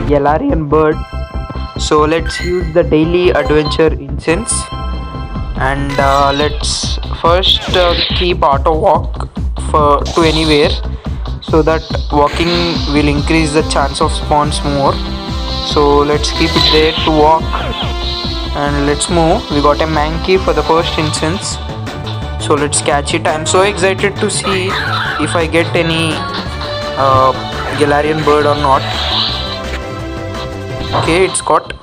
Galarian bird. So let's use the daily adventure incense, and let's first keep auto walk to anywhere, so that walking will increase the chance of spawns more. So let's keep it there to walk, and let's move. We got a monkey for the first instance, so let's catch it. I'm so excited to see if I get any Galarian bird or not. Okay, it's caught.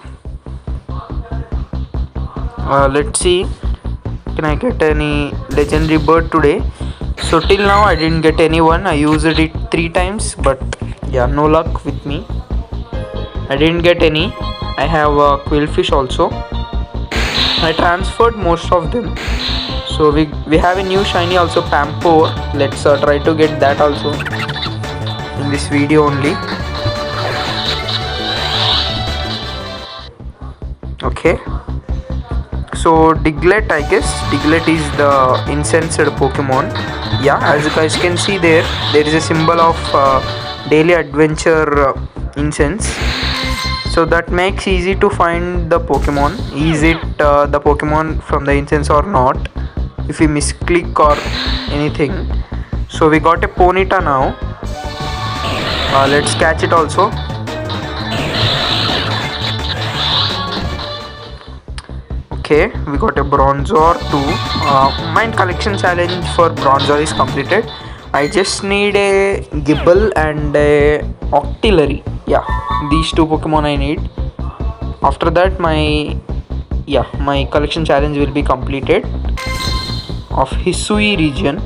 Let's see, can I get any legendary bird today? So till now I didn't get anyone. I used it 3 times, but yeah, no luck with me. I didn't get any. I have a quillfish also. I transferred most of them. So we have a new shiny also, Pampo. Let's try to get that also in this video only. Okay, so Diglett, I guess Diglett is the incensed Pokemon. Yeah, as you guys can see there is a symbol of daily adventure incense, so that makes easy to find the Pokemon. Is it the Pokemon from the incense or not, if we misclick or anything. So we got a Ponyta now. Let's catch it also. Okay, we got a Bronzor too. Mine collection challenge for Bronzor is completed. I just need a Gibble and a Octillery. Yeah, these 2 Pokemon I need. After that my collection challenge will be completed of Hisui region.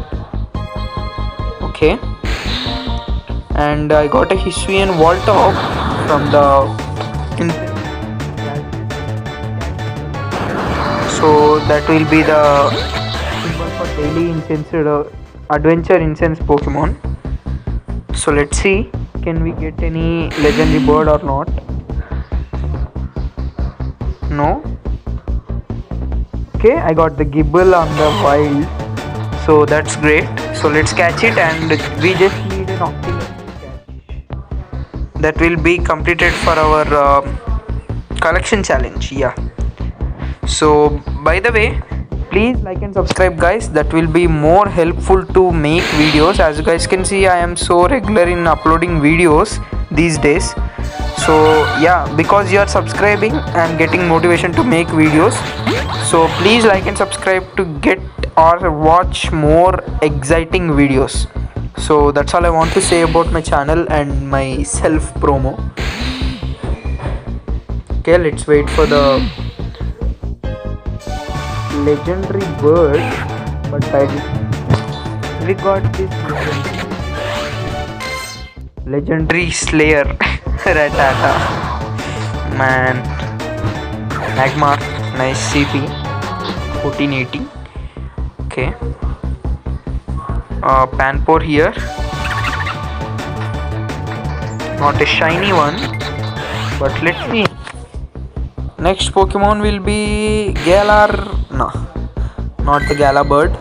Okay, and I got a Hisuian Voltorb from the so that will be the symbol for daily incensed adventure incense Pokemon. So let's see, can we get any legendary bird or not? No. Okay, I got the Gibble on the wild, so that's great. So let's catch it, and we just need an Octillery catch. That will be completed for our collection challenge. Yeah. So by the way, please like and subscribe guys, that will be more helpful to make videos. As you guys can see, I am so regular in uploading videos these days. So yeah, because you are subscribing, I am getting motivation to make videos. So please like and subscribe to get or watch more exciting videos. So that's all I want to say about my channel and my self promo. Okay, let's wait for the legendary bird, but we got this legendary Slayer Rattata. Man, Magmar, nice CP, 1480. Okay, Panpour here, not a shiny one, but let's see. Next Pokemon will be no, not the Gala bird.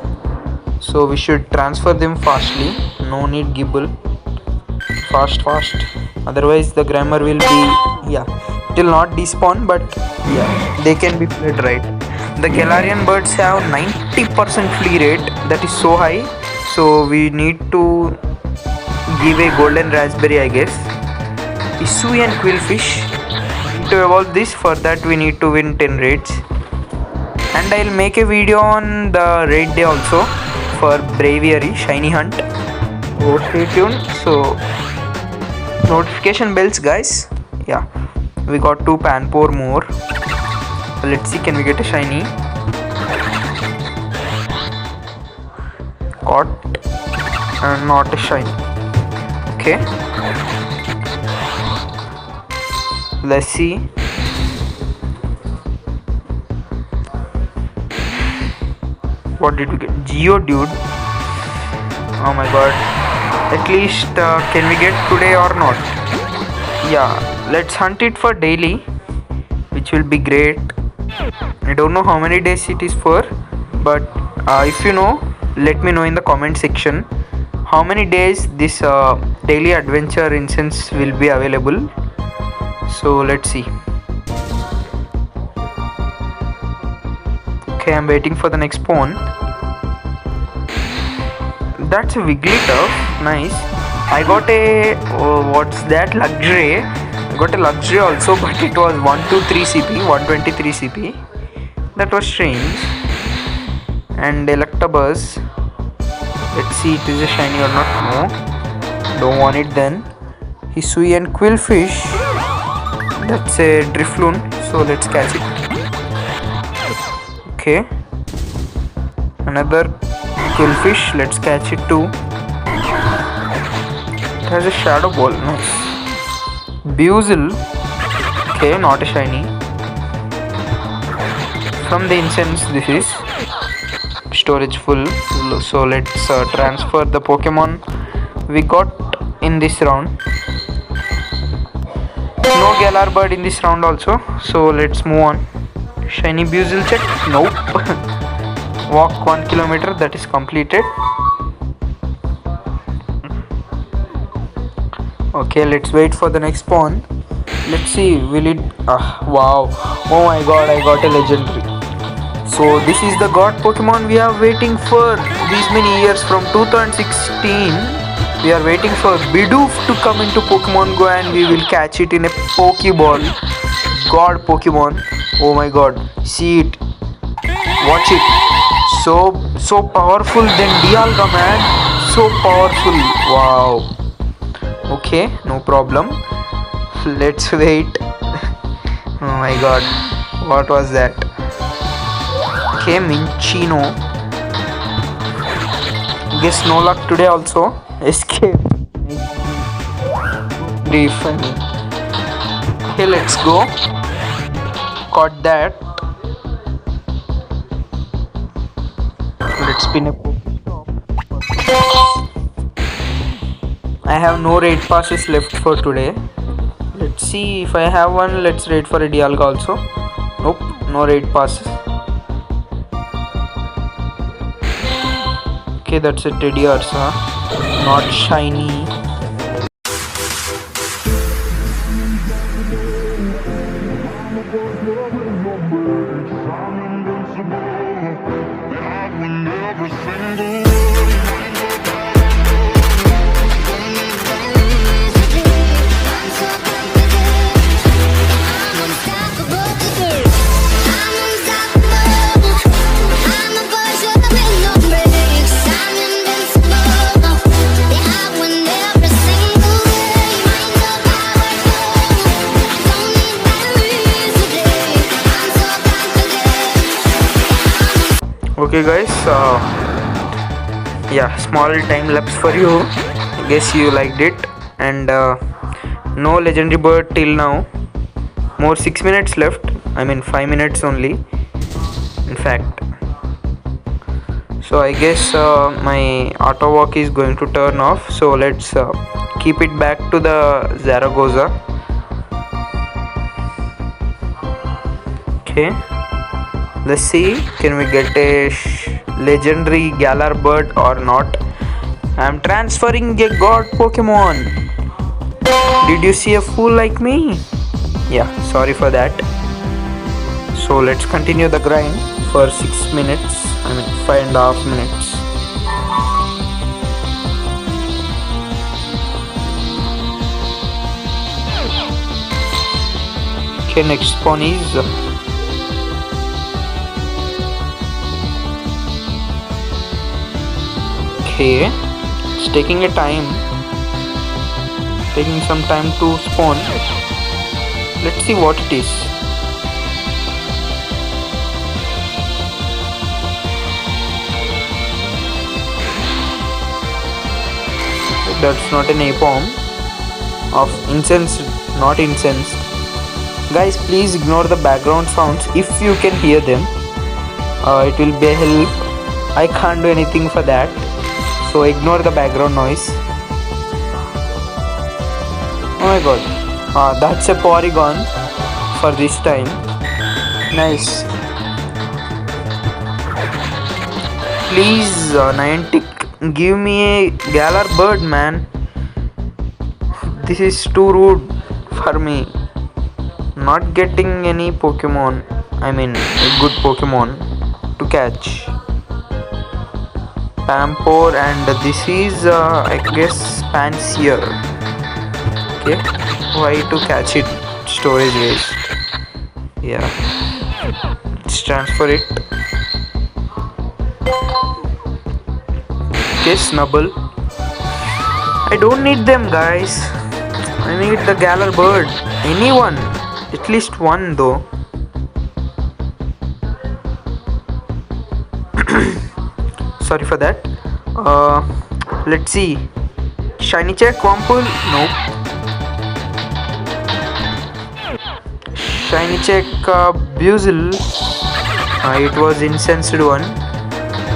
So we should transfer them fastly. No need Gibble. Fast. Otherwise the grammar will be, it will not despawn, but yeah, they can be played right. The Galarian birds have 90% flea rate. That is so high. So we need to give a golden raspberry, I guess. Hisui and Quillfish. To evolve this, for that we need to win 10 raids, and I'll make a video on the raid day also for Braviary Shiny Hunt. So stay tuned. So notification bells guys. Yeah, we got 2 Panpour more. So let's see, can we get a shiny? Caught, and not a shiny. Okay, let's see. What did we get? Geodude. Oh my god. At least can we get today or not? Yeah, let's hunt it for daily, which will be great. I don't know how many days it is for, but if you know, let me know in the comment section how many days this daily adventure incense will be available. So let's see. Okay, I'm waiting for the next spawn. That's a Wigglytuff. Nice. I got a what's that? Luxury. I got a luxury also, but it was 123 CP, 123 CP. That was strange. And Electabuzz. Let's see, it is a shiny or not. No, don't want it then. Hisui and Quillfish. That's a Drifloon. So let's catch it. Okay. Another Quillfish. Let's catch it too. It has a Shadow Ball. Nice. Buizel. Okay, not a shiny. From the incense, this is. Storage full. So let's transfer the Pokemon we got in this round. No Galar bird in this round also. So let's move on. Shiny Buizel check. Nope. Walk 1 kilometer. That is completed. Okay, let's wait for the next spawn. Let's see, will it... wow. Oh my god, I got a legendary. So this is the god Pokemon we are waiting for these many years. From 2016 we are waiting for Bidoof to come into Pokemon Go, and we will catch it in a Pokeball. God Pokemon. Oh my god, see it, watch it. So powerful than Dialga, man. So powerful. Wow. Okay, no problem. Let's wait. Oh my god, what was that? Okay, Minchino. Guess no luck today also. Escape. Very funny. Okay, let's go. Caught that. Let's spin a Pokestop. I have no raid passes left for today. Let's see if I have one. Let's raid for a Dialga also. Nope, no raid passes. Okay, that's a Teddy Ursa. Not shiny. Okay guys, yeah, small time lapse for you. Guess you liked it. And no legendary bird till now. More 6 minutes left. I mean 5 minutes only, in fact. So I guess my auto walk is going to turn off. So let's keep it back to the Zaragoza. Okay, let's see, can we get a legendary Galar bird or not? I'm transferring a god Pokemon. Did you see a fool like me? Yeah, sorry for that. So let's continue the grind for 6 minutes. I mean 5.5 minutes. Okay, next spawn is okay, it's taking a time, taking some time to spawn. Let's see what it is. That's not an napalm of incense, not incensed. Guys, please ignore the background sounds if you can hear them. It will be a help. I can't do anything for that, so ignore the background noise. Oh my god, that's a Porygon for this time. Nice. Please, Niantic, give me a Galar bird, man. This is too rude for me. not getting any Pokemon. I mean, a good Pokemon to catch. Pampor, and this is I guess Pansear. Okay, why to catch it? Storage waste. Yeah, let's transfer it. Okay, Snubble. I don't need them, guys. I need the Galar bird. Anyone, at least one though. Sorry for that. Let's see. Shiny check, Wampool. Nope. Shiny check, Buzzle. It was incensed one.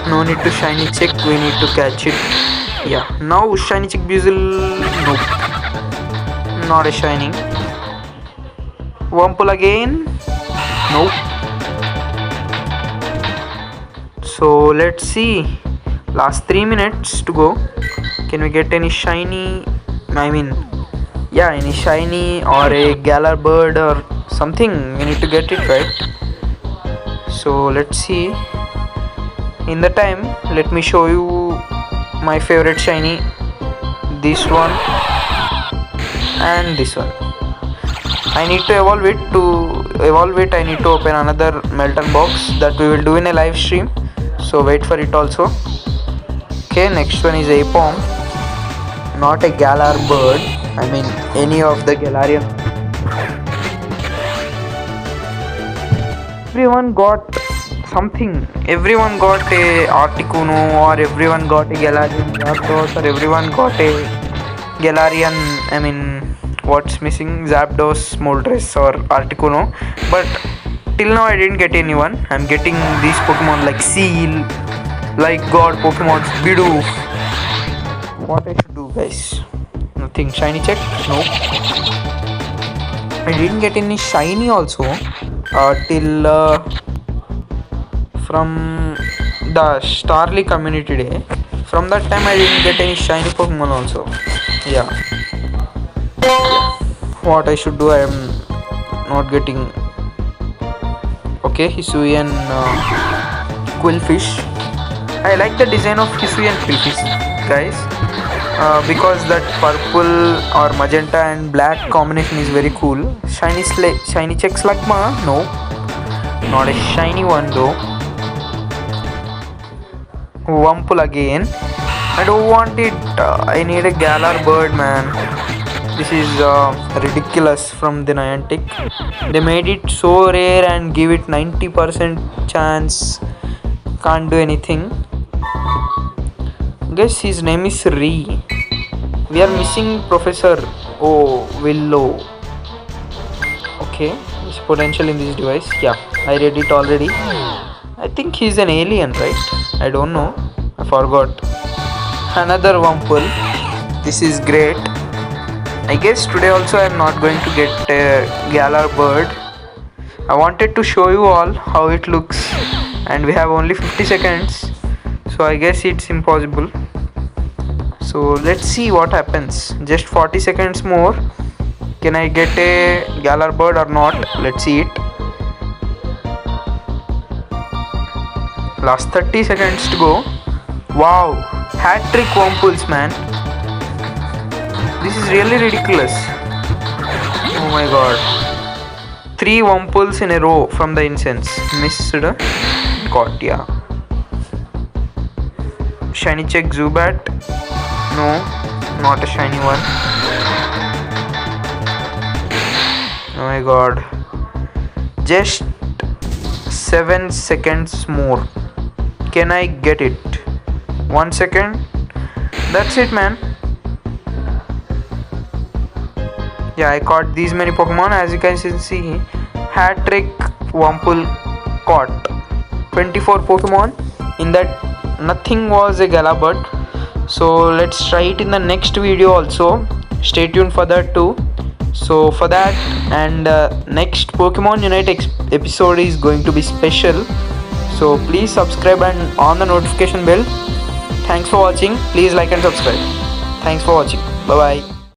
No need to shiny check. We need to catch it. Yeah. Now shiny check Buzzle. Nope. Not a shining. Wampool again. Nope. So let's see. Last 3 minutes to go. Can we get any shiny? I mean, yeah, any shiny or a Galar bird or something. We need to get it right. So let's see. In the time, let me show you my favorite shiny. This one and this one. I need to evolve it. To evolve it, I need to open another Melton box that we will do in a live stream. So wait for it also. Okay, next one is Apom. Not a Galar bird. I mean any of the Galarian. Everyone got something. Everyone got a Articuno, or everyone got a Galarian Zapdos, or everyone got a Galarian. I mean, what's missing? Zapdos, Moltres, or Articuno. But till now I didn't get anyone. I'm getting these Pokemon like Seal, like God Pokemon, Bidoof. What I should do, guys? Nothing. Shiny check? Nope. I didn't get any shiny also till from the Starly community day. From that time I didn't get any shiny Pokemon also. Yeah. What I should do? I am not getting. Okay, Hisuian Quillfish. I like the design of Hisuian Quillfish, guys, because that purple or magenta and black combination is very cool. Shiny check Slugma? No, not a shiny one though. Wampool again. I don't want it. I need a Galar bird, man. This is ridiculous from the Niantic. They made it so rare and give it 90% chance. Can't do anything. Guess his name is Ree. We are missing Professor Willow. Okay, there's potential in this device. Yeah, I read it already. I think he's an alien, right? I don't know. I forgot. Another Wampool. This is great. I guess today also I am not going to get a Galar bird. I wanted to show you all how it looks, and we have only 50 seconds, so I guess it's impossible. So let's see what happens. Just 40 seconds more. Can I get a Galar bird or not? Let's see it. Last 30 seconds to go. Wow, hat-trick Wampools, man. This is really ridiculous. Oh my god. 3 Wampools in a row from the incense. Missed. Got, yeah. Shiny check Zubat. No, not a shiny one. Oh my god. Just 7 seconds more. Can I get it? 1 second. That's it, man. Yeah, I caught these many Pokemon. As you can see, hat-trick Wampool caught 24 Pokemon. In that, nothing was a Galabird. So let's try it in the next video also. Stay tuned for that too. So for that and next Pokemon Unite episode is going to be special. So please subscribe and on the notification bell. Thanks for watching. Please like and subscribe. Thanks for watching. Bye bye.